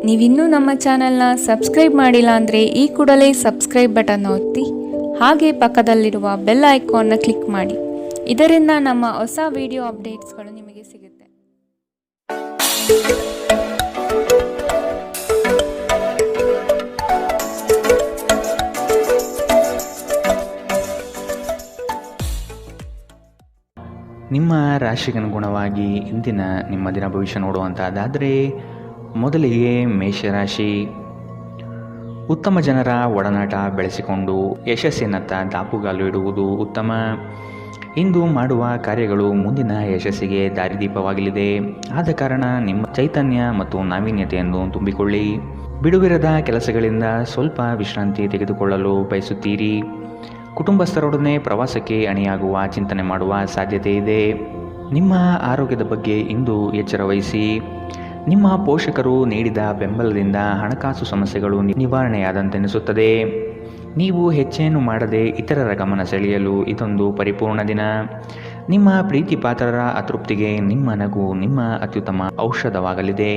ನೀವಿನ್ನೂ ನಮ್ಮ ಚಾನೆಲ್ನ ಸಬ್ಸ್ಕ್ರೈಬ್ ಮಾಡಿಲ್ಲ ಅಂದರೆ ಈ ಕೂಡಲೇ ಸಬ್ಸ್ಕ್ರೈಬ್ ಬಟನ್ ಒತ್ತಿ ಹಾಗೆ ಪಕ್ಕದಲ್ಲಿರುವ ಬೆಲ್ ಐಕಾನ್ನ ಕ್ಲಿಕ್ ಮಾಡಿ. ಇದರಿಂದ ನಮ್ಮ ಹೊಸ ವಿಡಿಯೋ ಅಪ್ಡೇಟ್ಸ್ಗಳು ನಿಮಗೆ ಸಿಗುತ್ತೆ. ನಿಮ್ಮ ರಾಶಿಗನುಗುಣವಾಗಿ ಇಂದಿನ ನಿಮ್ಮ ದಿನ ಭವಿಷ್ಯ ನೋಡುವಂಥದ್ದಾದರೆ ಮೊದಲಿಗೆ ಮೇಷರಾಶಿ. ಉತ್ತಮ ಜನರ ಒಡನಾಟ ಬೆಳೆಸಿಕೊಂಡು ಯಶಸ್ಸಿನತ್ತ ದಾಪುಗಾಲು ಇಡುವುದು ಉತ್ತಮ. ಇಂದು ಮಾಡುವ ಕಾರ್ಯಗಳು ಮುಂದಿನ ಯಶಸ್ಸಿಗೆ ದಾರಿದೀಪವಾಗಲಿದೆ. ಆದ ಕಾರಣ ನಿಮ್ಮ ಚೈತನ್ಯ ಮತ್ತು ನಾವೀನ್ಯತೆಯನ್ನು ತುಂಬಿಕೊಳ್ಳಿ. ಬಿಡುವಿರದ ಕೆಲಸಗಳಿಂದ ಸ್ವಲ್ಪ ವಿಶ್ರಾಂತಿ ತೆಗೆದುಕೊಳ್ಳಲು ಬಯಸುತ್ತೀರಿ. ಕುಟುಂಬಸ್ಥರೊಡನೆ ಪ್ರವಾಸಕ್ಕೆ ಅಣಿಯಾಗುವ ಚಿಂತನೆ ಮಾಡುವ ಸಾಧ್ಯತೆ ಇದೆ. ನಿಮ್ಮ ಆರೋಗ್ಯದ ಬಗ್ಗೆ ಇಂದು ಎಚ್ಚರ ವಹಿಸಿ. ನಿಮ್ಮ ಪೋಷಕರು ನೀಡಿದ ಬೆಂಬಲದಿಂದ ಹಣಕಾಸು ಸಮಸ್ಯೆಗಳು ನಿವಾರಣೆಯಾದಂತೆನಿಸುತ್ತದೆ. ನೀವು ಹೆಚ್ಚೇನು ಮಾಡದೆ ಇತರರ ಗಮನ ಸೆಳೆಯಲು ಇದೊಂದು ಪರಿಪೂರ್ಣ ದಿನ. ನಿಮ್ಮ ಪ್ರೀತಿ ಪಾತ್ರರ ಅತೃಪ್ತಿಗೆ ನಿಮ್ಮ ನಗು ನಿಮ್ಮ ಅತ್ಯುತ್ತಮ ಔಷಧವಾಗಲಿದೆ.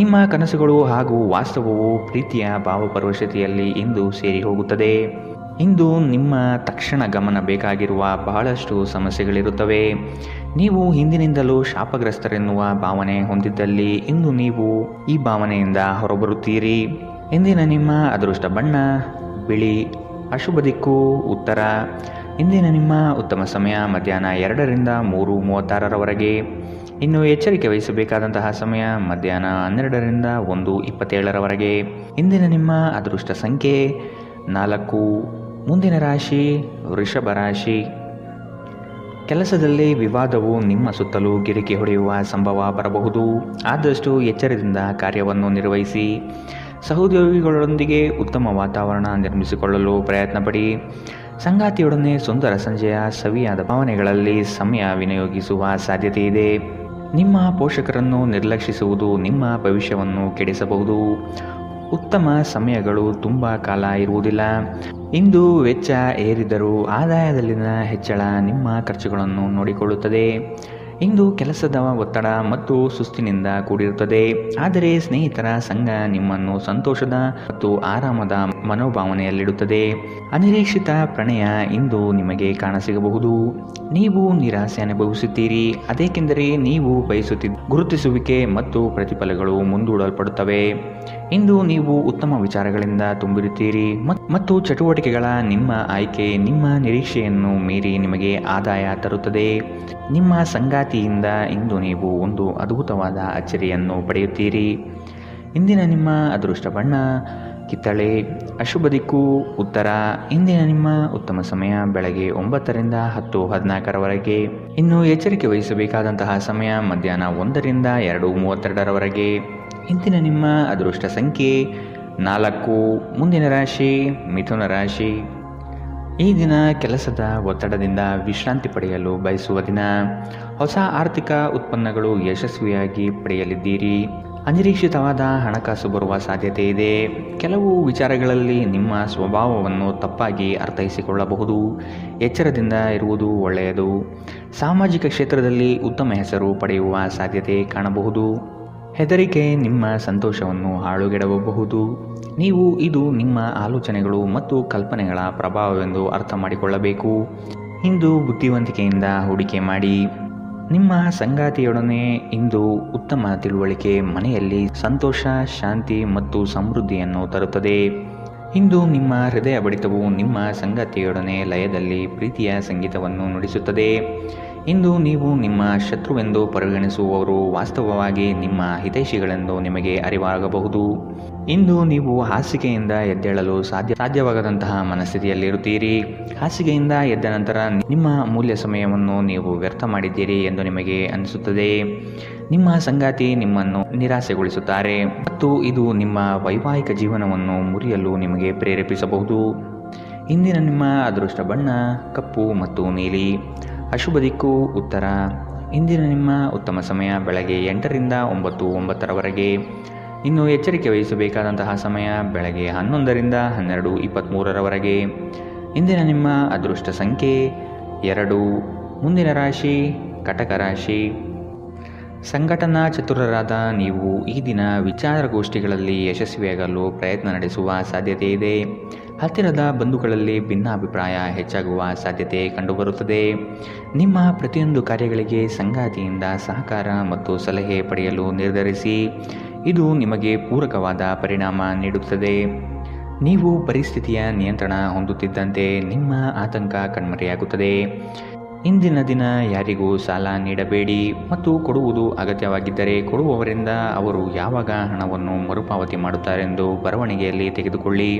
ನಿಮ್ಮ ಕನಸುಗಳು ಹಾಗೂ ವಾಸ್ತವವು ಪ್ರೀತಿಯ ಭಾವಪರವಶತೆಯಲ್ಲಿ ಇಂದು ಸೇರಿ ಹೋಗುತ್ತದೆ. ಇಂದು ನಿಮ್ಮ ತಕ್ಷಣ ಗಮನ ಬೇಕಾಗಿರುವ ಬಹಳಷ್ಟು ಸಮಸ್ಯೆಗಳಿರುತ್ತವೆ. ನೀವು ಹಿಂದಿನಿಂದಲೂ ಶಾಪಗ್ರಸ್ತರೆನ್ನುವ ಭಾವನೆ ಹೊಂದಿದ್ದಲ್ಲಿ ಇಂದು ನೀವು ಈ ಭಾವನೆಯಿಂದ ಹೊರಬರುತ್ತೀರಿ. ಇಂದಿನ ನಿಮ್ಮ ಅದೃಷ್ಟ ಬಣ್ಣ ಬಿಳಿ. ಅಶುಭ ದಿಕ್ಕು ಉತ್ತರ. ಇಂದಿನ ನಿಮ್ಮ ಉತ್ತಮ ಸಮಯ ಮಧ್ಯಾಹ್ನ 2ರಿಂದ 3:36ರವರೆಗೆ. ಇನ್ನು ಎಚ್ಚರಿಕೆ ವಹಿಸಬೇಕಾದಂತಹ ಸಮಯ ಮಧ್ಯಾಹ್ನ 12ರಿಂದ 1:27ರವರೆಗೆ. ಇಂದಿನ ನಿಮ್ಮ ಅದೃಷ್ಟ ಸಂಖ್ಯೆ 4. ಮುಂದಿನ ರಾಶಿ ವೃಷಭ ರಾಶಿ. ಕೆಲಸದಲ್ಲಿ ವಿವಾದವು ನಿಮ್ಮ ಸುತ್ತಲೂ ಗಿರಿಕಿ ಹೊಡೆಯುವ ಸಂಭವ ಬರಬಹುದು. ಆದಷ್ಟು ಎಚ್ಚರದಿಂದ ಕಾರ್ಯವನ್ನು ನಿರ್ವಹಿಸಿ. ಸಹೋದ್ಯೋಗಿಗಳೊಂದಿಗೆ ಉತ್ತಮ ವಾತಾವರಣ ನಿರ್ಮಿಸಿಕೊಳ್ಳಲು ಪ್ರಯತ್ನಪಡಿ. ಸಂಗಾತಿಯೊಡನೆ ಸುಂದರ ಸಂಜೆಯ ಸವಿಯಾದ ಭಾವನೆಗಳಲ್ಲಿ ಸಮಯ ವಿನಿಯೋಗಿಸುವ ಸಾಧ್ಯತೆ ಇದೆ. ನಿಮ್ಮ ಪೋಷಕರನ್ನು ನಿರ್ಲಕ್ಷಿಸುವುದು ನಿಮ್ಮ ಭವಿಷ್ಯವನ್ನು ಕೆಡಿಸಬಹುದು. ಉತ್ತಮ ಸಮಯಗಳು ತುಂಬ ಕಾಲ ಇರುವುದಿಲ್ಲ. ಇಂದು ವೆಚ್ಚ ಏರಿದರೂ ಆದಾಯದಲ್ಲಿನ ಹೆಚ್ಚಳ ನಿಮ್ಮ ಖರ್ಚುಗಳನ್ನು ನೋಡಿಕೊಳ್ಳುತ್ತದೆ. ಇಂದು ಕೆಲಸದ ಒತ್ತಡ ಮತ್ತು ಸುಸ್ತಿನಿಂದ ಕೂಡಿರುತ್ತದೆ. ಆದರೆ ಸ್ನೇಹಿತರ ಸಂಘ ನಿಮ್ಮನ್ನು ಸಂತೋಷದ ಮತ್ತು ಆರಾಮದ ಮನೋಭಾವನೆಯಲ್ಲಿಡುತ್ತದೆ. ಅನಿರೀಕ್ಷಿತ ಪ್ರಣಯ ಇಂದು ನಿಮಗೆ ಕಾಣಸಿಗಬಹುದು. ನೀವು ನಿರಾಸೆ ಅನುಭವಿಸುತ್ತೀರಿ. ಅದೇಕೆಂದರೆ ನೀವು ಬಯಸುತ್ತಿದ್ದ ಗುರುತಿಸುವಿಕೆ ಮತ್ತು ಪ್ರತಿಫಲಗಳು ಮುಂದೂಡಲ್ಪಡುತ್ತವೆ. ಇಂದು ನೀವು ಉತ್ತಮ ವಿಚಾರಗಳಿಂದ ತುಂಬಿರುತ್ತೀರಿ ಮತ್ತು ಚಟುವಟಿಕೆಗಳ ನಿಮ್ಮ ಆಯ್ಕೆ ನಿಮ್ಮ ನಿರೀಕ್ಷೆಯನ್ನು ಮೀರಿ ನಿಮಗೆ ಆದಾಯ ತರುತ್ತದೆ. ನಿಮ್ಮ ಸಂಗಾತಿಯಿಂದ ಇಂದು ನೀವು ಒಂದು ಅದ್ಭುತವಾದ ಅಚ್ಚರಿಯನ್ನು ಪಡೆಯುತ್ತೀರಿ. ಇಂದಿನ ನಿಮ್ಮ ಅದೃಷ್ಟ ಬಣ್ಣ ಕಿತ್ತಳೆ. ಅಶುಭ ದಿಕ್ಕು ಉತ್ತರ. ಇಂದಿನ ನಿಮ್ಮ ಉತ್ತಮ ಸಮಯ ಬೆಳಗ್ಗೆ 9ರಿಂದ 10:14ರವರೆಗೆ. ಇನ್ನು ಎಚ್ಚರಿಕೆ ವಹಿಸಬೇಕಾದಂತಹ ಸಮಯ ಮಧ್ಯಾಹ್ನ 1ರಿಂದ 2:32ರವರೆಗೆ. ಇಂದಿನ ನಿಮ್ಮ ಅದೃಷ್ಟ ಸಂಖ್ಯೆ 4. ಮುಂದಿನ ರಾಶಿ ಮಿಥುನ ರಾಶಿ. ಈ ದಿನ ಕೆಲಸದ ಒತ್ತಡದಿಂದ ವಿಶ್ರಾಂತಿ ಪಡೆಯಲು ಬಯಸುವ ದಿನ. ಹೊಸ ಆರ್ಥಿಕ ಉತ್ಪನ್ನಗಳು ಯಶಸ್ವಿಯಾಗಿ ಪಡೆಯಲಿದ್ದೀರಿ. ಅನಿರೀಕ್ಷಿತವಾದ ಹಣಕಾಸು ಬರುವ ಸಾಧ್ಯತೆ ಇದೆ. ಕೆಲವು ವಿಚಾರಗಳಲ್ಲಿ ನಿಮ್ಮ ಸ್ವಭಾವವನ್ನು ತಪ್ಪಾಗಿ ಅರ್ಥೈಸಿಕೊಳ್ಳಬಹುದು. ಎಚ್ಚರದಿಂದ ಇರುವುದು ಒಳ್ಳೆಯದು. ಸಾಮಾಜಿಕ ಕ್ಷೇತ್ರದಲ್ಲಿ ಉತ್ತಮ ಹೆಸರು ಪಡೆಯುವ ಸಾಧ್ಯತೆ ಕಾಣಬಹುದು. ಹೆದರಿಕೆ ನಿಮ್ಮ ಸಂತೋಷವನ್ನು ಹಾಳುಗೆಡಬಹುದು. ನೀವು ಇದು ನಿಮ್ಮ ಆಲೋಚನೆಗಳು ಮತ್ತು ಕಲ್ಪನೆಗಳ ಪ್ರಭಾವವೆಂದು ಅರ್ಥ ಮಾಡಿಕೊಳ್ಳಬೇಕು. ಇಂದು ಬುದ್ಧಿವಂತಿಕೆಯಿಂದ ಹೂಡಿಕೆ ಮಾಡಿ. ನಿಮ್ಮ ಸಂಗಾತಿಯೊಡನೆ ಇಂದು ಉತ್ತಮ ತಿಳುವಳಿಕೆ ಮನೆಯಲ್ಲಿ ಸಂತೋಷ ಶಾಂತಿ ಮತ್ತು ಸಮೃದ್ಧಿಯನ್ನು ತರುತ್ತದೆ. ಇಂದು ನಿಮ್ಮ ಹೃದಯ ಬಡಿತವು ನಿಮ್ಮ ಸಂಗಾತಿಯೊಡನೆ ಲಯದಲ್ಲಿ ಪ್ರೀತಿಯ ಸಂಗೀತವನ್ನು ನುಡಿಸುತ್ತದೆ. ಇಂದು ನೀವು ನಿಮ್ಮ ಶತ್ರುವೆಂದು ಪರಿಗಣಿಸುವವರು ವಾಸ್ತವವಾಗಿ ನಿಮ್ಮ ಹಿತೈಷಿಗಳೆಂದು ನಿಮಗೆ ಅರಿವಾಗಬಹುದು. ಇಂದು ನೀವು ಹಾಸಿಗೆಯಿಂದ ಎದ್ದೇಳಲು ಸಾಧ್ಯವಾಗದಂತಹ ಮನಸ್ಥಿತಿಯಲ್ಲಿರುತ್ತೀರಿ. ಹಾಸಿಗೆಯಿಂದ ಎದ್ದ ನಂತರ ನಿಮ್ಮ ಅಮೂಲ್ಯ ಸಮಯವನ್ನು ನೀವು ವ್ಯರ್ಥ ಮಾಡಿದ್ದೀರಿ ಎಂದು ನಿಮಗೆ ಅನಿಸುತ್ತದೆ. ನಿಮ್ಮ ಸಂಗಾತಿ ನಿಮ್ಮನ್ನು ನಿರಾಸೆಗೊಳಿಸುತ್ತಾರೆ ಮತ್ತು ಇದು ನಿಮ್ಮ ವೈವಾಹಿಕ ಜೀವನವನ್ನು ಮುರಿಯಲು ನಿಮಗೆ ಪ್ರೇರೇಪಿಸಬಹುದು. ಇಂದಿನ ನಿಮ್ಮ ಅದೃಷ್ಟ ಬಣ್ಣ ಕಪ್ಪು ಮತ್ತು ನೀಲಿ. ಅಶುಭ ದಿಕ್ಕು ಉತ್ತರ. ಇಂದಿನ ನಿಮ್ಮ ಉತ್ತಮ ಸಮಯ ಬೆಳಗ್ಗೆ 8ರಿಂದ 9:09ರವರೆಗೆ. ಇನ್ನು ಎಚ್ಚರಿಕೆ ವಹಿಸಬೇಕಾದಂತಹ ಸಮಯ ಬೆಳಗ್ಗೆ 11ರಿಂದ 12:23ರವರೆಗೆ. ಇಂದಿನ ನಿಮ್ಮ ಅದೃಷ್ಟ ಸಂಖ್ಯೆ 2. ಮುಂದಿನ ರಾಶಿ ಕಟಕ ರಾಶಿ. ಸಂಘಟನಾ ಚತುರರಾದ ನೀವು ಈ ದಿನ ವಿಚಾರಗೋಷ್ಠಿಗಳಲ್ಲಿ ಯಶಸ್ವಿಯಾಗಲು ಪ್ರಯತ್ನ ನಡೆಸುವ ಸಾಧ್ಯತೆ ಇದೆ. ಹತ್ತಿರದ ಬಂಧುಗಳಲ್ಲಿ ಭಿನ್ನಾಭಿಪ್ರಾಯ ಹೆಚ್ಚಾಗುವ ಸಾಧ್ಯತೆ ಕಂಡುಬರುತ್ತದೆ. ನಿಮ್ಮ ಪ್ರತಿಯೊಂದು ಕಾರ್ಯಗಳಿಗೆ ಸಂಗಾತಿಯಿಂದ ಸಹಕಾರ ಮತ್ತು ಸಲಹೆ ಪಡೆಯಲು ನಿರ್ಧರಿಸಿ. ಇದು ನಿಮಗೆ ಪೂರಕವಾದ ಪರಿಣಾಮ ನೀಡುತ್ತದೆ. ನೀವು ಪರಿಸ್ಥಿತಿಯ ನಿಯಂತ್ರಣ ಹೊಂದುತ್ತಿದ್ದಂತೆ ನಿಮ್ಮ ಆತಂಕ ಕಣ್ಮರೆಯಾಗುತ್ತದೆ. ಇಂದಿನ ದಿನ ಯಾರಿಗೂ ಸಾಲ ನೀಡಬೇಡಿ ಮತ್ತು ಕೊಡುವುದು ಅಗತ್ಯವಾಗಿದ್ದರೆ ಕೊಡುವವರಿಂದ ಅವರು ಯಾವಾಗ ಹಣವನ್ನು ಮರುಪಾವತಿ ಮಾಡುತ್ತಾರೆಂದು ಬರವಣಿಗೆಯಲ್ಲಿ ತೆಗೆದುಕೊಳ್ಳಿ.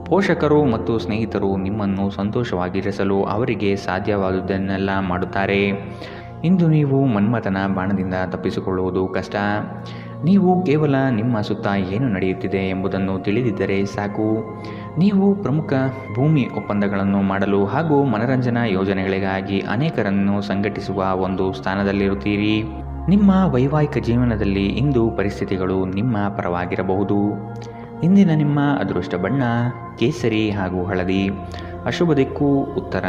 ಪೋಷಕರು ಮತ್ತು ಸ್ನೇಹಿತರು ನಿಮ್ಮನ್ನು ಸಂತೋಷವಾಗಿರಿಸಲು ಅವರಿಗೆ ಸಾಧ್ಯವಾದುದನ್ನೆಲ್ಲ ಮಾಡುತ್ತಾರೆ. ಇಂದು ನೀವು ಮನ್ಮಥನ ಬಾಣದಿಂದ ತಪ್ಪಿಸಿಕೊಳ್ಳುವುದು ಕಷ್ಟ. ನೀವು ಕೇವಲ ನಿಮ್ಮ ಸುತ್ತ ಏನು ನಡೆಯುತ್ತಿದೆ ಎಂಬುದನ್ನು ತಿಳಿದಿದ್ದರೆ ಸಾಕು. ನೀವು ಪ್ರಮುಖ ಭೂಮಿ ಒಪ್ಪಂದಗಳನ್ನು ಮಾಡಲು ಹಾಗೂ ಮನರಂಜನಾ ಯೋಜನೆಗಳಿಗಾಗಿ ಅನೇಕರನ್ನು ಸಂಘಟಿಸುವ ಒಂದು ಸ್ಥಾನದಲ್ಲಿರುತ್ತೀರಿ. ನಿಮ್ಮ ವೈವಾಹಿಕ ಜೀವನದಲ್ಲಿ ಇಂದು ಪರಿಸ್ಥಿತಿಗಳು ನಿಮ್ಮ ಪರವಾಗಿರಬಹುದು. ಇಂದಿನ ನಿಮ್ಮ ಅದೃಷ್ಟ ಬಣ್ಣ ಕೇಸರಿ ಹಾಗೂ ಹಳದಿ. ಅಶುಭ ದಿಕ್ಕು ಉತ್ತರ.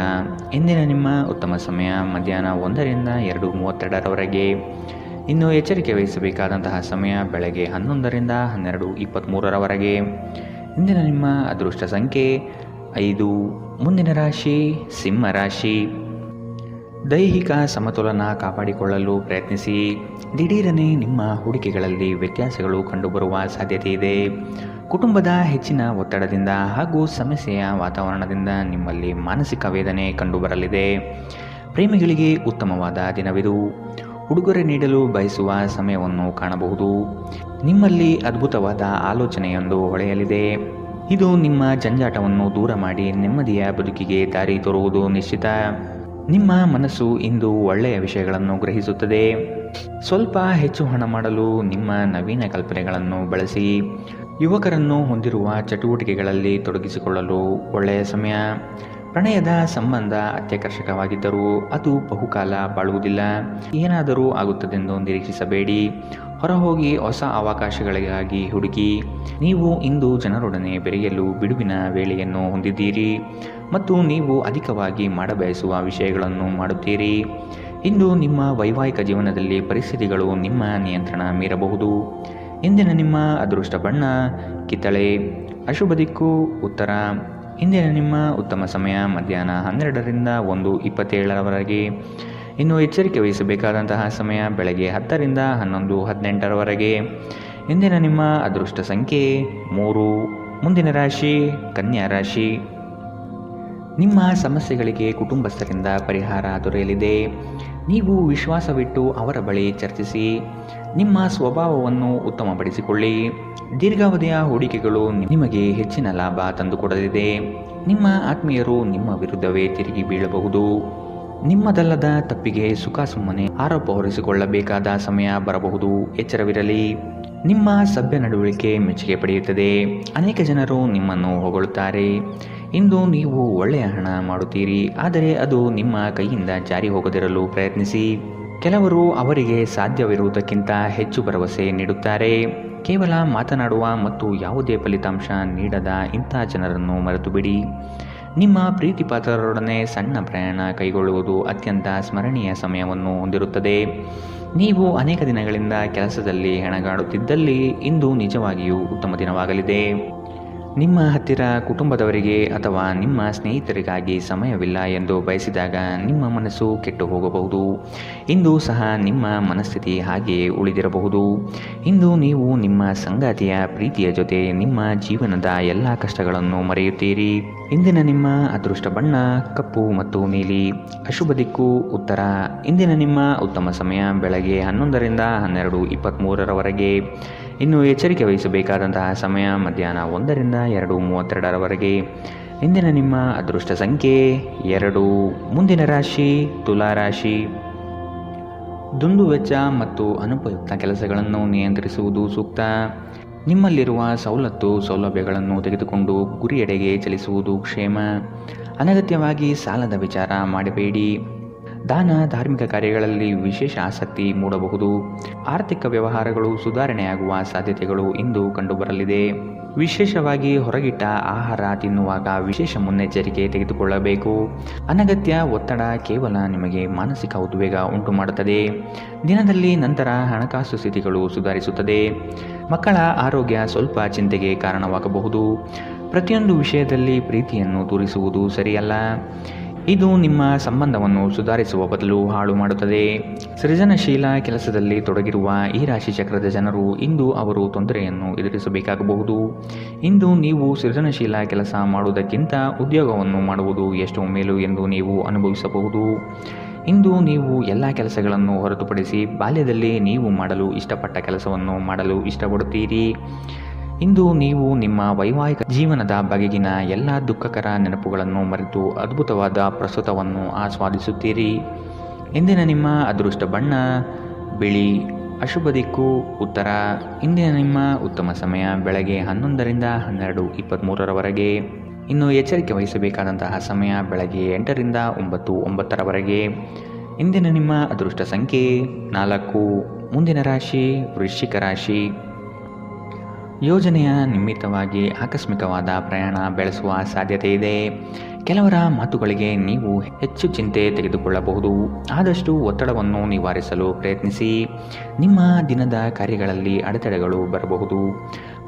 ಇಂದಿನ ನಿಮ್ಮ ಉತ್ತಮ ಸಮಯ ಮಧ್ಯಾಹ್ನ 1ರಿಂದ 2:32ರವರೆಗೆ. ಇನ್ನು ಎಚ್ಚರಿಕೆ ವಹಿಸಬೇಕಾದಂತಹ ಸಮಯ ಬೆಳಗ್ಗೆ 11ರಿಂದ 12:23ರವರೆಗೆ. ಇಂದಿನ ನಿಮ್ಮ ಅದೃಷ್ಟ ಸಂಖ್ಯೆ 5. ಮುಂದಿನ ರಾಶಿ ಸಿಂಹ ರಾಶಿ. ದೈಹಿಕ ಸಮತೋಲನ ಕಾಪಾಡಿಕೊಳ್ಳಲು ಪ್ರಯತ್ನಿಸಿ. ದಿಢೀರನೆ ನಿಮ್ಮ ಹೂಡಿಕೆಗಳಲ್ಲಿ ವ್ಯತ್ಯಾಸಗಳು ಕಂಡುಬರುವ ಸಾಧ್ಯತೆ ಇದೆ. ಕುಟುಂಬದ ಹೆಚ್ಚಿನ ಒತ್ತಡದಿಂದ ಹಾಗೂ ಸಮಸ್ಯೆಯ ವಾತಾವರಣದಿಂದ ನಿಮ್ಮಲ್ಲಿ ಮಾನಸಿಕ ವೇದನೆ ಕಂಡುಬರಲಿದೆ. ಪ್ರೇಮಿಗಳಿಗೆ ಉತ್ತಮವಾದ ದಿನವಿದು. ಉಡುಗೊರೆ ನೀಡಲು ಬಯಸುವ ಸಮಯವನ್ನು ಕಾಣಬಹುದು. ನಿಮ್ಮಲ್ಲಿ ಅದ್ಭುತವಾದ ಆಲೋಚನೆಯೊಂದು ಹೊಳೆಯಲಿದೆ. ಇದು ನಿಮ್ಮ ಜಂಜಾಟವನ್ನು ದೂರ ಮಾಡಿ ನೆಮ್ಮದಿಯ ಬದುಕಿಗೆ ದಾರಿ ತೋರುವುದು ನಿಶ್ಚಿತ. ನಿಮ್ಮ ಮನಸ್ಸು ಇಂದು ಒಳ್ಳೆಯ ವಿಷಯಗಳನ್ನು ಗ್ರಹಿಸುತ್ತದೆ. ಸ್ವಲ್ಪ ಹೆಚ್ಚು ಹಣ ಮಾಡಲು ನಿಮ್ಮ ನವೀನ ಕಲ್ಪನೆಗಳನ್ನು ಬಳಸಿ. ಯುವಕರನ್ನು ಹೊಂದಿರುವ ಚಟುವಟಿಕೆಗಳಲ್ಲಿ ತೊಡಗಿಸಿಕೊಳ್ಳಲು ಒಳ್ಳೆಯ ಸಮಯ. ಪ್ರಣಯದ ಸಂಬಂಧ ಅತ್ಯಾಕರ್ಷಕವಾಗಿದ್ದರೂ ಅದು ಬಹುಕಾಲ ಬಾಳುವುದಿಲ್ಲ. ಏನಾದರೂ ಆಗುತ್ತದೆಂದು ನಿರೀಕ್ಷಿಸಬೇಡಿ. ಹೊರಹೋಗಿ ಹೊಸ ಅವಕಾಶಗಳಿಗಾಗಿ ಹುಡುಕಿ. ನೀವು ಇಂದು ಜನರೊಡನೆ ಬೆರೆಯಲು ಬಿಡುವಿನ ವೇಳೆಯನ್ನು ಹೊಂದಿದ್ದೀರಿ ಮತ್ತು ನೀವು ಅಧಿಕವಾಗಿ ಮಾಡಬಯಸುವ ವಿಷಯಗಳನ್ನು ಮಾಡುತ್ತೀರಿ. ಇಂದು ನಿಮ್ಮ ವೈವಾಹಿಕ ಜೀವನದಲ್ಲಿ ಪರಿಸ್ಥಿತಿಗಳು ನಿಮ್ಮ ನಿಯಂತ್ರಣ ಮೀರಬಹುದು. ಇಂದಿನ ನಿಮ್ಮ ಅದೃಷ್ಟ ಬಣ್ಣ ಕಿತ್ತಳೆ. ಅಶುಭ ದಿಕ್ಕು ಉತ್ತರ. ಇಂದಿನ ನಿಮ್ಮ ಉತ್ತಮ ಸಮಯ ಮಧ್ಯಾಹ್ನ 12ರಿಂದ 1:27ರವರೆಗೆ. ಇನ್ನು ಎಚ್ಚರಿಕೆ ವಹಿಸಬೇಕಾದಂತಹ ಸಮಯ ಬೆಳಗ್ಗೆ 10ರಿಂದ 11:18ರವರೆಗೆ. ಇಂದಿನ ನಿಮ್ಮ ಅದೃಷ್ಟ ಸಂಖ್ಯೆ 3. ಮುಂದಿನ ರಾಶಿ ಕನ್ಯಾ ರಾಶಿ. ನಿಮ್ಮ ಸಮಸ್ಯೆಗಳಿಗೆ ಕುಟುಂಬಸ್ಥರಿಂದ ಪರಿಹಾರ ದೊರೆಯಲಿದೆ. ನೀವು ವಿಶ್ವಾಸವಿಟ್ಟು ಅವರ ಬಳಿ ಚರ್ಚಿಸಿ. ನಿಮ್ಮ ಸ್ವಭಾವವನ್ನು ಉತ್ತಮಪಡಿಸಿಕೊಳ್ಳಿ. ದೀರ್ಘಾವಧಿಯ ಹೂಡಿಕೆಗಳು ನಿಮಗೆ ಹೆಚ್ಚಿನ ಲಾಭ ತಂದುಕೊಡಲಿದೆ. ನಿಮ್ಮ ಆತ್ಮೀಯರು ನಿಮ್ಮ ವಿರುದ್ಧವೇ ತಿರುಗಿ ಬೀಳಬಹುದು. ನಿಮ್ಮದಲ್ಲದ ತಪ್ಪಿಗೆ ಸುಖ ಸುಮ್ಮನೆ ಆರೋಪ ಹೊರಿಸಿಕೊಳ್ಳಬೇಕಾದ ಸಮಯ ಬರಬಹುದು. ಎಚ್ಚರವಿರಲಿ. ನಿಮ್ಮ ಸಭ್ಯ ನಡವಳಿಕೆ ಮೆಚ್ಚುಗೆ ಪಡೆಯುತ್ತದೆ. ಅನೇಕ ಜನರು ನಿಮ್ಮನ್ನು ಹೊಗಳುತ್ತಾರೆ. ಇಂದು ನೀವು ಒಳ್ಳೆಯ ಹಣ ಮಾಡುತ್ತೀರಿ, ಆದರೆ ಅದು ನಿಮ್ಮ ಕೈಯಿಂದ ಜಾರಿ ಹೋಗದಿರಲು ಪ್ರಯತ್ನಿಸಿ. ಕೆಲವರು ಅವರಿಗೆ ಸಾಧ್ಯವಿರುವುದಕ್ಕಿಂತ ಹೆಚ್ಚು ಭರವಸೆ ನೀಡುತ್ತಾರೆ. ಕೇವಲ ಮಾತನಾಡುವ ಮತ್ತು ಯಾವುದೇ ಫಲಿತಾಂಶ ನೀಡದ ಇಂಥ ಜನರನ್ನು ಮರೆತುಬಿಡಿ. ನಿಮ್ಮ ಪ್ರೀತಿಪಾತ್ರರೊಡನೆ ಸಣ್ಣ ಪ್ರಯಾಣ ಕೈಗೊಳ್ಳುವುದು ಅತ್ಯಂತ ಸ್ಮರಣೀಯ ಸಮಯವನ್ನು ಹೊಂದಿರುತ್ತದೆ. ನೀವು ಅನೇಕ ದಿನಗಳಿಂದ ಕೆಲಸದಲ್ಲಿ ಹೆಣಗಾಡುತ್ತಿದ್ದಲ್ಲಿ ಇಂದು ನಿಜವಾಗಿಯೂ ಉತ್ತಮ ದಿನವಾಗಲಿದೆ. ನಿಮ್ಮ ಹತ್ತಿರ ಕುಟುಂಬದವರಿಗೆ ಅಥವಾ ನಿಮ್ಮ ಸ್ನೇಹಿತರಿಗಾಗಿ ಸಮಯವಿಲ್ಲ ಎಂದು ಬಯಸಿದಾಗ ನಿಮ್ಮ ಮನಸ್ಸು ಕೆಟ್ಟು ಹೋಗಬಹುದು. ಇಂದು ಸಹ ನಿಮ್ಮ ಮನಸ್ಥಿತಿ ಹಾಗೆಯೇ ಉಳಿದಿರಬಹುದು. ಇಂದು ನೀವು ನಿಮ್ಮ ಸಂಗಾತಿಯ ಪ್ರೀತಿಯ ಜೊತೆ ನಿಮ್ಮ ಜೀವನದ ಎಲ್ಲ ಕಷ್ಟಗಳನ್ನು ಮರೆಯುತ್ತೀರಿ. ಇಂದಿನ ನಿಮ್ಮ ಅದೃಷ್ಟ ಬಣ್ಣ ಕಪ್ಪು ಮತ್ತು ನೀಲಿ. ಅಶುಭ ದಿಕ್ಕು ಉತ್ತರ. ಇಂದಿನ ನಿಮ್ಮ ಉತ್ತಮ ಸಮಯ ಬೆಳಗ್ಗೆ 11ರಿಂದ 12:23ರವರೆಗೆ. ಇನ್ನು ಎಚ್ಚರಿಕೆ ವಹಿಸಬೇಕಾದಂತಹ ಸಮಯ ಮಧ್ಯಾಹ್ನ 1ರಿಂದ 2:32ರವರೆಗೆ. ಇಂದಿನ ನಿಮ್ಮ ಅದೃಷ್ಟ ಸಂಖ್ಯೆ 2. ಮುಂದಿನ ರಾಶಿ ತುಲಾ ರಾಶಿ. ದುಂದುವೆಚ್ಚ ಮತ್ತು ಅನುಪಯುಕ್ತ ಕೆಲಸಗಳನ್ನು ನಿಯಂತ್ರಿಸುವುದು ಸೂಕ್ತ. ನಿಮ್ಮಲ್ಲಿರುವ ಸೌಲಭ್ಯಗಳನ್ನು ತೆಗೆದುಕೊಂಡು ಗುರಿಯೆಡೆಗೆ ಚಲಿಸುವುದು ಕ್ಷೇಮ. ಅನಗತ್ಯವಾಗಿ ಸಾಲದ ವಿಚಾರ ಮಾಡಬೇಡಿ. ದಾನ ಧಾರ್ಮಿಕ ಕಾರ್ಯಗಳಲ್ಲಿ ವಿಶೇಷ ಆಸಕ್ತಿ ಮೂಡಬಹುದು. ಆರ್ಥಿಕ ವ್ಯವಹಾರಗಳು ಸುಧಾರಣೆಯಾಗುವ ಸಾಧ್ಯತೆಗಳು ಇಂದು ಕಂಡುಬರಲಿದೆ. ವಿಶೇಷವಾಗಿ ಹೊರಗಿಟ್ಟ ಆಹಾರ ತಿನ್ನುವಾಗ ವಿಶೇಷ ಮುನ್ನೆಚ್ಚರಿಕೆ ತೆಗೆದುಕೊಳ್ಳಬೇಕು. ಅನಗತ್ಯ ಒತ್ತಡ ಕೇವಲ ನಿಮಗೆ ಮಾನಸಿಕ ಉದ್ವೇಗ ಉಂಟು ಮಾಡುತ್ತದೆ. ದಿನದಲ್ಲಿ ನಂತರ ಹಣಕಾಸು ಸ್ಥಿತಿಗಳು ಸುಧಾರಿಸುತ್ತದೆ. ಮಕ್ಕಳ ಆರೋಗ್ಯ ಸ್ವಲ್ಪ ಚಿಂತೆಗೆ ಕಾರಣವಾಗಬಹುದು. ಪ್ರತಿಯೊಂದು ವಿಷಯದಲ್ಲಿ ಪ್ರೀತಿಯನ್ನು ತೋರಿಸುವುದು ಸರಿಯಲ್ಲ. ಇದು ನಿಮ್ಮ ಸಂಬಂಧವನ್ನು ಸುಧಾರಿಸುವ ಬದಲು ಹಾಳು ಮಾಡುತ್ತದೆ. ಸೃಜನಶೀಲ ಕೆಲಸದಲ್ಲಿ ತೊಡಗಿರುವ ಈ ರಾಶಿ ಚಕ್ರದ ಜನರು ಇಂದು ಅವರು ತೊಂದರೆಯನ್ನು ಎದುರಿಸಬೇಕಾಗಬಹುದು. ಇಂದು ನೀವು ಸೃಜನಶೀಲ ಕೆಲಸ ಮಾಡುವುದಕ್ಕಿಂತ ಉದ್ಯೋಗವನ್ನು ಮಾಡುವುದು ಎಷ್ಟೋ ಮೇಲು ಎಂದು ನೀವು ಅನುಭವಿಸಬಹುದು. ಇಂದು ನೀವು ಎಲ್ಲ ಕೆಲಸಗಳನ್ನು ಹೊರತುಪಡಿಸಿ ಬಾಲ್ಯದಲ್ಲಿ ನೀವು ಮಾಡಲು ಇಷ್ಟಪಟ್ಟ ಕೆಲಸವನ್ನು ಮಾಡಲು ಇಷ್ಟಪಡುತ್ತೀರಿ. ಇಂದು ನೀವು ನಿಮ್ಮ ವೈವಾಹಿಕ ಜೀವನದ ಬಗೆಗಿನ ಎಲ್ಲ ದುಃಖಕರ ನೆನಪುಗಳನ್ನು ಮರೆತು ಅದ್ಭುತವಾದ ಪ್ರಸ್ತುತವನ್ನು ಆಸ್ವಾದಿಸುತ್ತೀರಿ. ಇಂದಿನ ನಿಮ್ಮ ಅದೃಷ್ಟ ಬಣ್ಣ ಬಿಳಿ. ಅಶುಭ ದಿಕ್ಕು ಉತ್ತರ. ಇಂದಿನ ನಿಮ್ಮ ಉತ್ತಮ ಸಮಯ ಬೆಳಗ್ಗೆ 11ರಿಂದ 12:23 ಇನ್ನು ಎಚ್ಚರಿಕೆ ವಹಿಸಬೇಕಾದಂತಹ ಸಮಯ ಬೆಳಗ್ಗೆ 8ರಿಂದ 9:09 ಇಂದಿನ ನಿಮ್ಮ ಅದೃಷ್ಟ ಸಂಖ್ಯೆ 4. ಮುಂದಿನ ರಾಶಿ ವೃಶ್ಚಿಕ ರಾಶಿ. ಯೋಜನೆಯ ನಿಮಿತ್ತವಾಗಿ ಆಕಸ್ಮಿಕವಾದ ಪ್ರಯಾಣ ಬೆಳೆಸುವ ಸಾಧ್ಯತೆ ಇದೆ. ಕೆಲವರ ಮಾತುಗಳಿಗೆ ನೀವು ಹೆಚ್ಚು ಚಿಂತೆ ತೆಗೆದುಕೊಳ್ಳಬಹುದು. ಆದಷ್ಟು ಒತ್ತಡವನ್ನು ನಿವಾರಿಸಲು ಪ್ರಯತ್ನಿಸಿ. ನಿಮ್ಮ ದಿನದ ಕಾರ್ಯಗಳಲ್ಲಿ ಅಡೆತಡೆಗಳು ಬರಬಹುದು.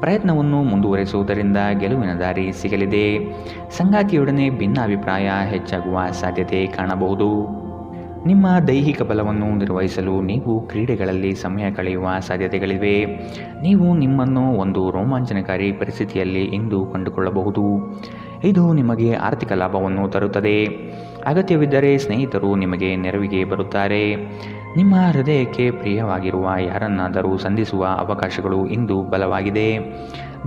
ಪ್ರಯತ್ನವನ್ನು ಮುಂದುವರಿಸುವುದರಿಂದ ಗೆಲುವಿನ ದಾರಿ ಸಿಗಲಿದೆ. ಸಂಗಾತಿಯೊಡನೆ ಭಿನ್ನಾಭಿಪ್ರಾಯ ಹೆಚ್ಚಾಗುವ ಸಾಧ್ಯತೆ ಕಾಣಬಹುದು. ನಿಮ್ಮ ದೈಹಿಕ ಬಲವನ್ನು ನಿರ್ವಹಿಸಲು ನೀವು ಕ್ರೀಡೆಗಳಲ್ಲಿ ಸಮಯ ಕಳೆಯುವ ಸಾಧ್ಯತೆಗಳಿವೆ. ನೀವು ನಿಮ್ಮನ್ನು ಒಂದು ರೋಮಾಂಚನಕಾರಿ ಪರಿಸ್ಥಿತಿಯಲ್ಲಿ ಇಂದು ಕಂಡುಕೊಳ್ಳಬಹುದು. ಇದು ನಿಮಗೆ ಆರ್ಥಿಕ ಲಾಭವನ್ನು ತರುತ್ತದೆ. ಅಗತ್ಯವಿದ್ದರೆ ಸ್ನೇಹಿತರು ನಿಮಗೆ ನೆರವಿಗೆ ಬರುತ್ತಾರೆ. ನಿಮ್ಮ ಹೃದಯಕ್ಕೆ ಪ್ರಿಯವಾಗಿರುವ ಯಾರನ್ನಾದರೂ ಸಂಧಿಸುವ ಅವಕಾಶಗಳು ಇಂದು ಬಲವಾಗಿದೆ.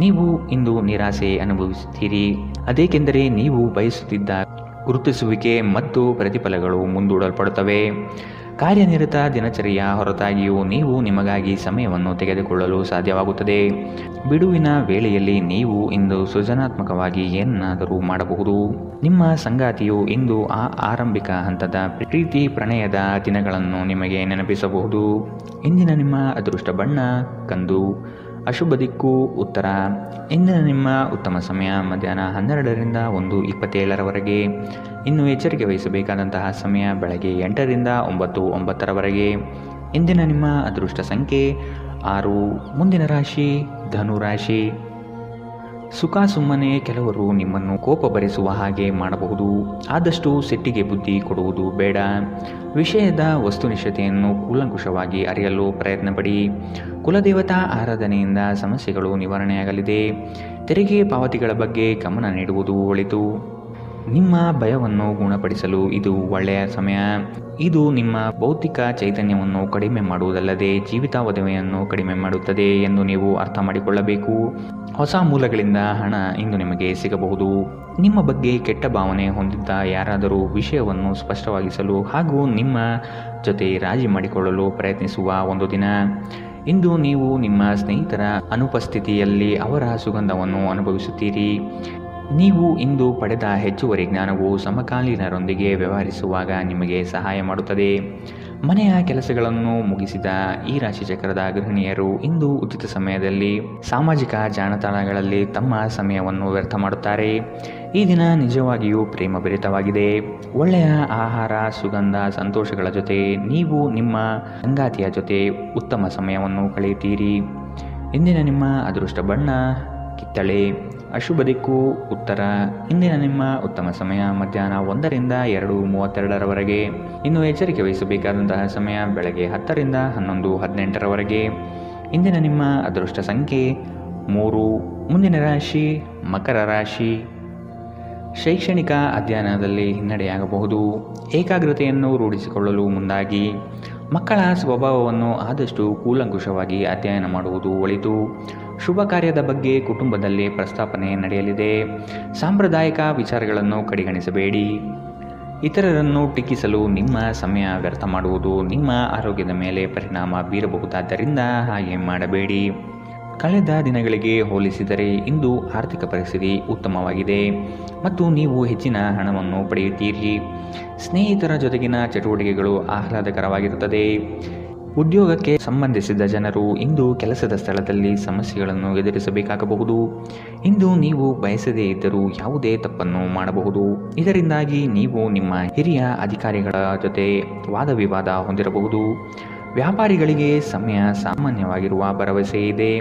ನೀವು ಇಂದು ನಿರಾಸೆ ಅನುಭವಿಸುತ್ತೀರಿ. ಅದೇಕೆಂದರೆ ನೀವು ಬಯಸುತ್ತಿದ್ದ ಗುರುತಿಸುವಿಕೆ ಮತ್ತು ಪ್ರತಿಫಲಗಳು ಮುಂದೂಡಲ್ಪಡುತ್ತವೆ. ಕಾರ್ಯನಿರತ ದಿನಚರಿಯ ಹೊರತಾಗಿಯೂ ನೀವು ನಿಮಗಾಗಿ ಸಮಯವನ್ನು ತೆಗೆದುಕೊಳ್ಳಲು ಸಾಧ್ಯವಾಗುತ್ತದೆ. ಬಿಡುವಿನ ವೇಳೆಯಲ್ಲಿ ನೀವು ಇಂದು ಸೃಜನಾತ್ಮಕವಾಗಿ ಏನನ್ನಾದರೂ ಮಾಡಬಹುದು. ನಿಮ್ಮ ಸಂಗಾತಿಯು ಇಂದು ಆ ಆರಂಭಿಕ ಹಂತದ ಪ್ರೀತಿ ಪ್ರಣಯದ ದಿನಗಳನ್ನು ನಿಮಗೆ ನೆನಪಿಸಬಹುದು. ಇಂದಿನ ನಿಮ್ಮ ಅದೃಷ್ಟ ಬಣ್ಣ ಕಂದು. ಅಶುಭ ದಿಕ್ಕು ಉತ್ತರ. ಇಂದಿನ ನಿಮ್ಮ ಉತ್ತಮ ಸಮಯ ಮಧ್ಯಾಹ್ನ 12ರಿಂದ 1:27 ಇನ್ನು ಎಚ್ಚರಿಕೆ ವಹಿಸಬೇಕಾದಂತಹ ಸಮಯ ಬೆಳಗ್ಗೆ 8ರಿಂದ 9:09 ಇಂದಿನ ನಿಮ್ಮ ಅದೃಷ್ಟ ಸಂಖ್ಯೆ 6. ಮುಂದಿನ ರಾಶಿ ಧನು ರಾಶಿ. ಸುಖ ಸುಮ್ಮನೆ ಕೆಲವರು ನಿಮ್ಮನ್ನು ಕೋಪ ಭರಿಸುವ ಹಾಗೆ ಮಾಡಬಹುದು. ಆದಷ್ಟು ಸಿಟ್ಟಿಗೆ ಬುದ್ಧಿ ಕೊಡುವುದು ಬೇಡ. ವಿಷಯದ ವಸ್ತುನಿಷ್ಠತೆಯನ್ನು ಕೂಲಂಕುಷವಾಗಿ ಅರಿಯಲು ಪ್ರಯತ್ನಪಡಿ. ಕುಲದೇವತಾ ಆರಾಧನೆಯಿಂದ ಸಮಸ್ಯೆಗಳು ನಿವಾರಣೆಯಾಗಲಿದೆ. ತೆರಿಗೆ ಪಾವತಿಗಳ ಬಗ್ಗೆ ಗಮನ ನೀಡುವುದು ಒಳಿತು. ನಿಮ್ಮ ಭಯವನ್ನು ಗುಣಪಡಿಸಲು ಇದು ಒಳ್ಳೆಯ ಸಮಯ. ಇದು ನಿಮ್ಮ ಭೌತಿಕ ಚೈತನ್ಯವನ್ನು ಕಡಿಮೆ ಮಾಡುವುದಲ್ಲದೆ ಜೀವಿತಾವಧಿಯನ್ನು ಕಡಿಮೆ ಮಾಡುತ್ತದೆ ಎಂದು ನೀವು ಅರ್ಥ ಮಾಡಿಕೊಳ್ಳಬೇಕು. ಹೊಸ ಮೂಲಗಳಿಂದ ಹಣ ಇಂದು ನಿಮಗೆ ಸಿಗಬಹುದು. ನಿಮ್ಮ ಬಗ್ಗೆ ಕೆಟ್ಟ ಭಾವನೆ ಹೊಂದಿದ್ದ ಯಾರಾದರೂ ವಿಷಯವನ್ನು ಸ್ಪಷ್ಟವಾಗಿಸಲು ಹಾಗೂ ನಿಮ್ಮ ಜೊತೆ ರಾಜಿ ಮಾಡಿಕೊಳ್ಳಲು ಪ್ರಯತ್ನಿಸುವ ಒಂದು ದಿನ. ಇಂದು ನೀವು ನಿಮ್ಮ ಸ್ನೇಹಿತರ ಅನುಪಸ್ಥಿತಿಯಲ್ಲಿ ಅವರ ಸುಗಂಧವನ್ನು ಅನುಭವಿಸುತ್ತೀರಿ. ನೀವು ಇಂದು ಪಡೆದ ಹೆಚ್ಚುವರಿ ಜ್ಞಾನವು ಸಮಕಾಲೀನರೊಂದಿಗೆ ವ್ಯವಹರಿಸುವಾಗ ನಿಮಗೆ ಸಹಾಯ ಮಾಡುತ್ತದೆ. ಮನೆಯ ಕೆಲಸಗಳನ್ನು ಮುಗಿಸಿದ ಈ ರಾಶಿಚಕ್ರದ ಗೃಹಿಣಿಯರು ಇಂದು ಉಚಿತ ಸಮಯದಲ್ಲಿ ಸಾಮಾಜಿಕ ಜಾಲತಾಣಗಳಲ್ಲಿ ತಮ್ಮ ಸಮಯವನ್ನು ವ್ಯರ್ಥ ಮಾಡುತ್ತಾರೆ. ಈ ದಿನ ನಿಜವಾಗಿಯೂ ಪ್ರೇಮಭರಿತವಾಗಿದೆ. ಒಳ್ಳೆಯ ಆಹಾರ, ಸುಗಂಧ, ಸಂತೋಷಗಳ ಜೊತೆ ನೀವು ನಿಮ್ಮ ಸಂಗಾತಿಯ ಜೊತೆ ಉತ್ತಮ ಸಮಯವನ್ನು ಕಳೆಯುತ್ತೀರಿ. ಇಂದಿನ ನಿಮ್ಮ ಅದೃಷ್ಟ ಬಣ್ಣ ಕಿತ್ತಳೆ. ಅಶುಭ ದಿಕ್ಕು ಉತ್ತರ. ಇಂದಿನ ನಿಮ್ಮ ಉತ್ತಮ ಸಮಯ ಮಧ್ಯಾಹ್ನ 1ರಿಂದ 2:32 ಇನ್ನು ಎಚ್ಚರಿಕೆ ವಹಿಸಬೇಕಾದಂತಹ ಸಮಯ ಬೆಳಗ್ಗೆ 10ರಿಂದ 11:18 ಇಂದಿನ ನಿಮ್ಮ ಅದೃಷ್ಟ ಸಂಖ್ಯೆ 3. ಮುಂದಿನ ರಾಶಿ ಮಕರ ರಾಶಿ. ಶೈಕ್ಷಣಿಕ ಅಧ್ಯಯನದಲ್ಲಿ ಹಿನ್ನಡೆಯಾಗಬಹುದು. ಏಕಾಗ್ರತೆಯನ್ನು ರೂಢಿಸಿಕೊಳ್ಳಲು ಮುಂದಾಗಿ. ಮಕ್ಕಳ ಸ್ವಭಾವವನ್ನು ಆದಷ್ಟು ಕೂಲಂಕುಷವಾಗಿ ಅಧ್ಯಯನ ಮಾಡುವುದು ಒಳಿತು. ಶುಭ ಕಾರ್ಯದ ಬಗ್ಗೆ ಕುಟುಂಬದಲ್ಲಿ ಪ್ರಸ್ತಾಪನೆ ನಡೆಯಲಿದೆ. ಸಾಂಪ್ರದಾಯಿಕ ವಿಚಾರಗಳನ್ನು ಕಡೆಗಣಿಸಬೇಡಿ. ಇತರರನ್ನು ಟೀಕಿಸಲು ನಿಮ್ಮ ಸಮಯ ವ್ಯರ್ಥ ಮಾಡುವುದು ನಿಮ್ಮ ಆರೋಗ್ಯದ ಮೇಲೆ ಪರಿಣಾಮ ಬೀರಬಹುದಾದ್ದರಿಂದ ಹಾಗೆ ಮಾಡಬೇಡಿ. ಕಳೆದ ದಿನಗಳಿಗೆ ಹೋಲಿಸಿದರೆ ಇಂದು ಆರ್ಥಿಕ ಪರಿಸ್ಥಿತಿ ಉತ್ತಮವಾಗಿದೆ ಮತ್ತು ನೀವು ಹೆಚ್ಚಿನ ಹಣವನ್ನು ಪಡೆಯುತ್ತೀರಿ. ಸ್ನೇಹಿತರ ಜೊತೆಗಿನ ಚಟುವಟಿಕೆಗಳು ಆಹ್ಲಾದಕರವಾಗಿರುತ್ತದೆ. ಉದ್ಯೋಗಕ್ಕೆ ಸಂಬಂಧಿಸಿದ ಜನರು ಇಂದು ಕೆಲಸದ ಸ್ಥಳದಲ್ಲಿ ಸಮಸ್ಯೆಗಳನ್ನು ಎದುರಿಸಬೇಕಾಗಬಹುದು. ಇಂದು ನೀವು ಬಯಸದೇ ಇದ್ದರೂ ಯಾವುದೇ ತಪ್ಪನ್ನು ಮಾಡಬಹುದು. ಇದರಿಂದಾಗಿ ನೀವು ನಿಮ್ಮ ಹಿರಿಯ ಅಧಿಕಾರಿಗಳ ಜೊತೆ ವಾದ ವಿವಾದ ಹೊಂದಿರಬಹುದು. ವ್ಯಾಪಾರಿಗಳಿಗೆ ಸಮಯ ಸಾಮಾನ್ಯವಾಗಿರುವ ಭರವಸೆ ಇದೆ.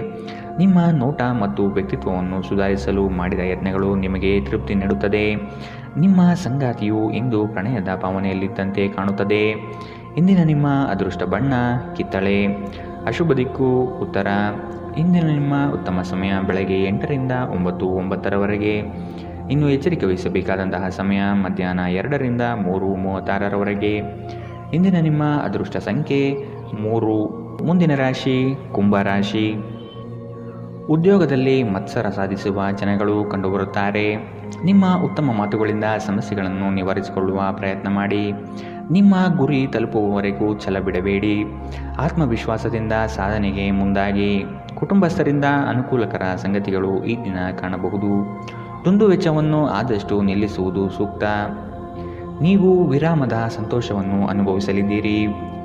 ನಿಮ್ಮ ನೋಟ ಮತ್ತು ವ್ಯಕ್ತಿತ್ವವನ್ನು ಸುಧಾರಿಸಲು ಮಾಡಿದ ಯತ್ನಗಳು ನಿಮಗೆ ತೃಪ್ತಿ ನೀಡುತ್ತದೆ. ನಿಮ್ಮ ಸಂಗಾತಿಯು ಇಂದು ಪ್ರಣಯದ ಭಾವನೆಯಲ್ಲಿದ್ದಂತೆ ಕಾಣುತ್ತದೆ. ಇಂದಿನ ನಿಮ್ಮ ಅದೃಷ್ಟ ಬಣ್ಣ ಕಿತ್ತಳೆ. ಅಶುಭ ದಿಕ್ಕು ಉತ್ತರ. ಇಂದಿನ ನಿಮ್ಮ ಉತ್ತಮ ಸಮಯ ಬೆಳಗ್ಗೆ 8 ರಿಂದ 9:09 ಇನ್ನು ಎಚ್ಚರಿಕೆ ವಹಿಸಬೇಕಾದಂತಹ ಸಮಯ ಮಧ್ಯಾಹ್ನ 2 ರಿಂದ 3:36 ಇಂದಿನ ನಿಮ್ಮ ಅದೃಷ್ಟ ಸಂಖ್ಯೆ 3. ಮುಂದಿನ ರಾಶಿ ಕುಂಭರಾಶಿ. ಉದ್ಯೋಗದಲ್ಲಿ ಮತ್ಸರ ಸಾಧಿಸುವ ಜನಗಳು ಕಂಡುಬರುತ್ತಾರೆ. ನಿಮ್ಮ ಉತ್ತಮ ಮಾತುಗಳಿಂದ ಸಮಸ್ಯೆಗಳನ್ನು ನಿವಾರಿಸಿಕೊಳ್ಳುವ ಪ್ರಯತ್ನ ಮಾಡಿ. ನಿಮ್ಮ ಗುರಿ ತಲುಪುವವರೆಗೂ ಛಲ ಬಿಡಬೇಡಿ. ಆತ್ಮವಿಶ್ವಾಸದಿಂದ ಸಾಧನೆಗೆ ಮುಂದಾಗಿ. ಕುಟುಂಬಸ್ಥರಿಂದ ಅನುಕೂಲಕರ ಸಂಗತಿಗಳು ಈ ದಿನ ಕಾಣಬಹುದು. ದುಂದು ವೆಚ್ಚವನ್ನು ಆದಷ್ಟು ನಿಲ್ಲಿಸುವುದು ಸೂಕ್ತ. ನೀವು ವಿರಾಮದ ಸಂತೋಷವನ್ನು ಅನುಭವಿಸಲಿದ್ದೀರಿ.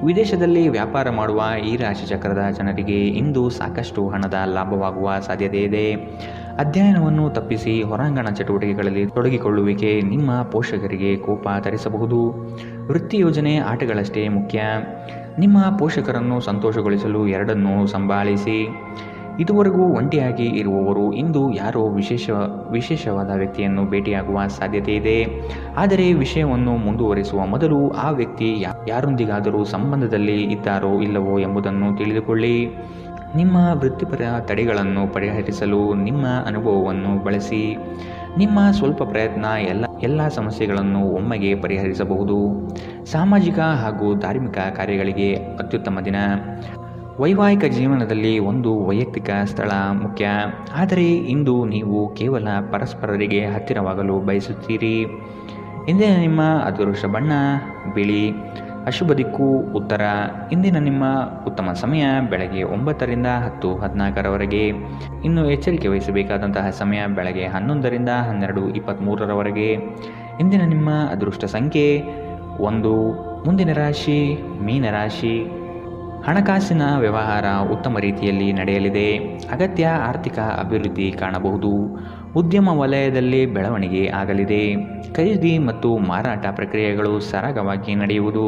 ವಿದೇಶದಲ್ಲಿ ವ್ಯಾಪಾರ ಮಾಡುವ ಈ ರಾಶಿ ಚಕ್ರದ ಜನರಿಗೆ ಇಂದು ಸಾಕಷ್ಟು ಹಣದ ಲಾಭವಾಗುವ ಸಾಧ್ಯತೆ ಇದೆ. ಅಧ್ಯಯನವನ್ನು ತಪ್ಪಿಸಿ ಹೊರಾಂಗಣ ಚಟುವಟಿಕೆಗಳಲ್ಲಿ ತೊಡಗಿಕೊಳ್ಳುವಿಕೆ ನಿಮ್ಮ ಪೋಷಕರಿಗೆ ಕೋಪ ತರಿಸಬಹುದು. ವೃತ್ತಿ ಯೋಜನೆ ಆಟಗಳಷ್ಟೇ ಮುಖ್ಯ. ನಿಮ್ಮ ಪೋಷಕರನ್ನು ಸಂತೋಷಗೊಳಿಸಲು ಎರಡನ್ನೂ ಸಂಭಾಳಿಸಿ. ಇದುವರೆಗೂ ಒಂಟಿಯಾಗಿ ಇರುವವರು ಇಂದು ಯಾರೋ ವಿಶೇಷವಾದ ವ್ಯಕ್ತಿಯನ್ನು ಭೇಟಿಯಾಗುವ ಸಾಧ್ಯತೆ ಇದೆ. ಆದರೆ ವಿಷಯವನ್ನು ಮುಂದುವರಿಸುವ ಮೊದಲು ಆ ವ್ಯಕ್ತಿ ಯಾರೊಂದಿಗಾದರೂ ಸಂಬಂಧದಲ್ಲಿ ಇದ್ದಾರೋ ಇಲ್ಲವೋ ಎಂಬುದನ್ನು ತಿಳಿದುಕೊಳ್ಳಿ. ನಿಮ್ಮ ವೃತ್ತಿಪರ ತಡೆಗಳನ್ನು ಪರಿಹರಿಸಲು ನಿಮ್ಮ ಅನುಭವವನ್ನು ಬಳಸಿ. ನಿಮ್ಮ ಸ್ವಲ್ಪ ಪ್ರಯತ್ನ ಎಲ್ಲ ಸಮಸ್ಯೆಗಳನ್ನು ಒಮ್ಮೆಗೆ ಪರಿಹರಿಸಬಹುದು. ಸಾಮಾಜಿಕ ಹಾಗೂ ಧಾರ್ಮಿಕ ಕಾರ್ಯಗಳಿಗೆ ಅತ್ಯುತ್ತಮ ದಿನ. ವೈವಾಹಿಕ ಜೀವನದಲ್ಲಿ ಒಂದು ವೈಯಕ್ತಿಕ ಸ್ಥಳ ಮುಖ್ಯ. ಆದರೆ ಇಂದು ನೀವು ಕೇವಲ ಪರಸ್ಪರರಿಗೆ ಹತ್ತಿರವಾಗಲು ಬಯಸುತ್ತೀರಿ. ಇಂದಿನ ನಿಮ್ಮ ಅದೃಷ್ಟ ಬಣ್ಣ ಬಿಳಿ. ಅಶುಭ ದಿಕ್ಕು ಉತ್ತರ. ಇಂದಿನ ನಿಮ್ಮ ಉತ್ತಮ ಸಮಯ ಬೆಳಗ್ಗೆ 9 ರಿಂದ 10:14 ಇನ್ನು ಎಚ್ಚರಿಕೆ ವಹಿಸಬೇಕಾದಂತಹ ಸಮಯ ಬೆಳಗ್ಗೆ 11 ರಿಂದ 12:23 ಇಂದಿನ ನಿಮ್ಮ ಅದೃಷ್ಟ ಸಂಖ್ಯೆ 1. ಮುಂದಿನ ರಾಶಿ ಮೀನರಾಶಿ. ಹಣಕಾಸಿನ ವ್ಯವಹಾರ ಉತ್ತಮ ರೀತಿಯಲ್ಲಿ ನಡೆಯಲಿದೆ. ಅಗತ್ಯ ಆರ್ಥಿಕ ಅಭಿವೃದ್ಧಿ ಕಾಣಬಹುದು. ಉದ್ಯಮ ವಲಯದಲ್ಲಿ ಬೆಳವಣಿಗೆ ಆಗಲಿದೆ. ಖರೀದಿ ಮತ್ತು ಮಾರಾಟ ಪ್ರಕ್ರಿಯೆಗಳು ಸರಾಗವಾಗಿ ನಡೆಯುವುದು.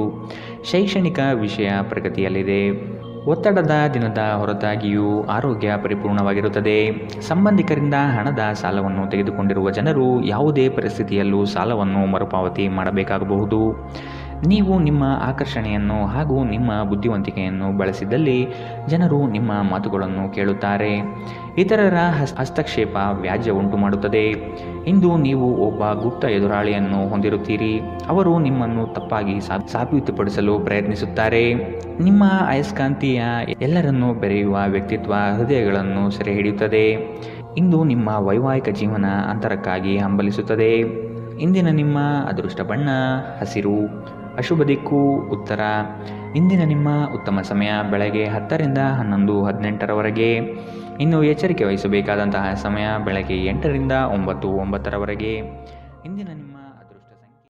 ಶೈಕ್ಷಣಿಕ ವಿಷಯ ಪ್ರಗತಿಯಲ್ಲಿದೆ. ಒತ್ತಡದ ದಿನದ ಹೊರತಾಗಿಯೂ ಆರೋಗ್ಯ ಪರಿಪೂರ್ಣವಾಗಿರುತ್ತದೆ. ಸಂಬಂಧಿಕರಿಂದ ಹಣದ ಸಾಲವನ್ನು ತೆಗೆದುಕೊಂಡಿರುವ ಜನರು ಯಾವುದೇ ಪರಿಸ್ಥಿತಿಯಲ್ಲೂ ಸಾಲವನ್ನು ಮರುಪಾವತಿ ಮಾಡಬೇಕಾಗಬಹುದು. ನೀವು ನಿಮ್ಮ ಆಕರ್ಷಣೆಯನ್ನು ಹಾಗೂ ನಿಮ್ಮ ಬುದ್ಧಿವಂತಿಕೆಯನ್ನು ಬಳಸಿದಲ್ಲಿ ಜನರು ನಿಮ್ಮ ಮಾತುಗಳನ್ನು ಕೇಳುತ್ತಾರೆ. ಇತರರ ಹಸ್ತಕ್ಷೇಪ ವ್ಯಾಜ್ಯ ಉಂಟು ಮಾಡುತ್ತದೆ. ಇಂದು ನೀವು ಒಬ್ಬ ಗುಪ್ತ ಎದುರಾಳಿಯನ್ನು ಹೊಂದಿರುತ್ತೀರಿ. ಅವರು ನಿಮ್ಮನ್ನು ತಪ್ಪಾಗಿ ಸಾಬೀತುಪಡಿಸಲು ಪ್ರಯತ್ನಿಸುತ್ತಾರೆ. ನಿಮ್ಮ ಅಯಸ್ಕಾಂತೀಯ ಎಲ್ಲರನ್ನೂ ಬೆರೆಯುವ ವ್ಯಕ್ತಿತ್ವ ಹೃದಯಗಳನ್ನು ಸೆರೆ ಹಿಡಿಯುತ್ತದೆ. ಇಂದು ನಿಮ್ಮ ವೈವಾಹಿಕ ಜೀವನ ಅಂತರಕ್ಕಾಗಿ ಹಂಬಲಿಸುತ್ತದೆ. ಇಂದಿನ ನಿಮ್ಮ ಅದೃಷ್ಟ ಬಣ್ಣ ಹಸಿರು. ಅಶುಭ ದಿಕ್ಕು ಉತ್ತರ. ಇಂದಿನ ನಿಮ್ಮ ಉತ್ತಮ ಸಮಯ ಬೆಳಗ್ಗೆ 10 ರಿಂದ 11:18 ಇನ್ನು ಎಚ್ಚರಿಕೆ ವಹಿಸಬೇಕಾದಂತಹ ಸಮಯ ಬೆಳಗ್ಗೆ 8 ರಿಂದ 9:09 ಇಂದಿನ